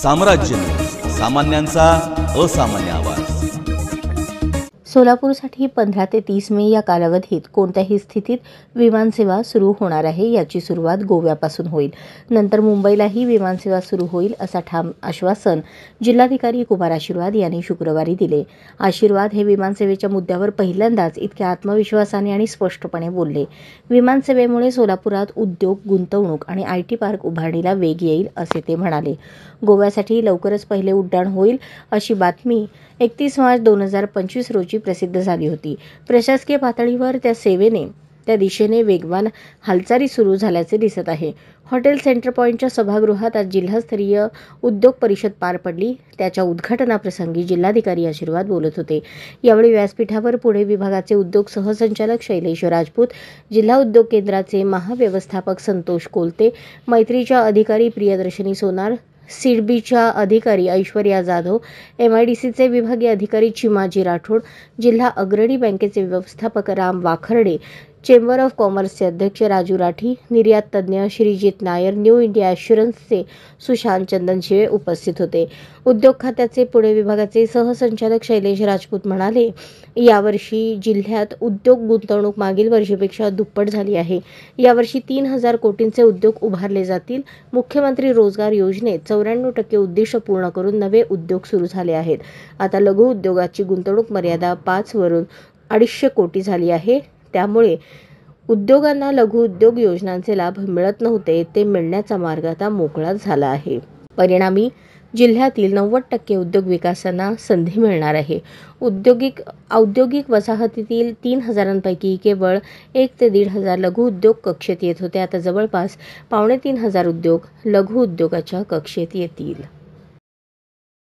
साम्राज्य, सामान्यांचा असामान्य आवाज। सोलापूरसाठी 15 ते 30 मे या कालावधीत कोणत्याही स्थितीत विमानसेवा सुरू होणार आहे याची सुरुवात गोव्यापासून होईल। नंतर मुंबईलाही विमानसेवा सुरू होईल असा ठाम आश्वासन जिल्हाधिकारी कुमार आशीर्वाद यांनी शुक्रवारी दिले। आशीर्वाद हे विमानसेवेच्या मुद्द्यावर पहिल्यांदाच इतक्या आत्मविश्वासाने आणि स्पष्टपणे बोलले। विमानसेवेमुळे सोलापुरात उद्योग, गुंतवणूक आणि IT पार्क उभारणीला वेग येईल असे ते म्हणाले। गोव्यासाठी लवकरच पहिले उड्डाण होईल अशी बातमी 31 मार्च 2025 रोजी प्रसिद्ध झाली होती। प्रशासकीय पातळीवर त्या दिशेने वेगवान हालचाली सुरू झाल्याचे दिसत आहे। हॉटेल सेंटर पॉइंटच्या सभागृहात आज जिल्हास्तरीय उद्योग परिषद पार पडली। त्याच्या उद्घाटनाप्रसंगी जिल्हाधिकारी आशीर्वाद बोलत होते। यावेळी व्यासपीठावर पुणे विभागाचे उद्योग सहसंचालक शैलेश राजपूत, जिल्हा उद्योग केंद्राचे महाव्यवस्थापक संतोष कोलते, मैत्रीच्या अधिकारी प्रियदर्शनी सोनार, सिडबीच्या अधिकारी ऐश्वर्या जाधव, MIDCचे विभागीय अधिकारी चिमाजी राठोड, जिल्हा अग्रणी बँकेचे व्यवस्थापक राम वाखर्डे, चेंबर ऑफ कॉमर्सचे अध्यक्ष राजू राठी, निर्यात तज्ज्ञ श्रीजित नायर, न्यू इंडिया ॲश्युरन्सचे सुशांत चंदनशिवे उपस्थित होते। उद्योग खात्याचे पुणे विभागाचे सहसंचालक शैलेश राजपूत म्हणाले, यावर्षी जिल्ह्यात उद्योग गुंतवणूक मागील वर्षीपेक्षा दुप्पट झाली आहे। यावर्षी 3000 कोटींचे उद्योग उभारले जातील। मुख्यमंत्री रोजगार योजनेत 94% उद्दिष्ट पूर्ण करून नवे उद्योग सुरू झाले आहेत। आता लघु उद्योगाची गुंतवणूक मर्यादा 5 वरून 250 कोटी झाली आहे। त्यामुळे उद्योगांना लघु उद्योग योजनांचे लाभ मिळत नव्हते ते मिळण्याचा मार्ग आता मोकळा झाला आहे। परिणामी जिल्ह्यातील 90% उद्योग विकासांना संधी मिळणार आहे। औद्योगिक वसाहतीतील 3000पैकी केवळ 1 ते 1,500 लघु उद्योग कक्षेत येत होते। आता जवळपास 2,500 उद्योग लघु उद्योगाच्या कक्षेत येतील।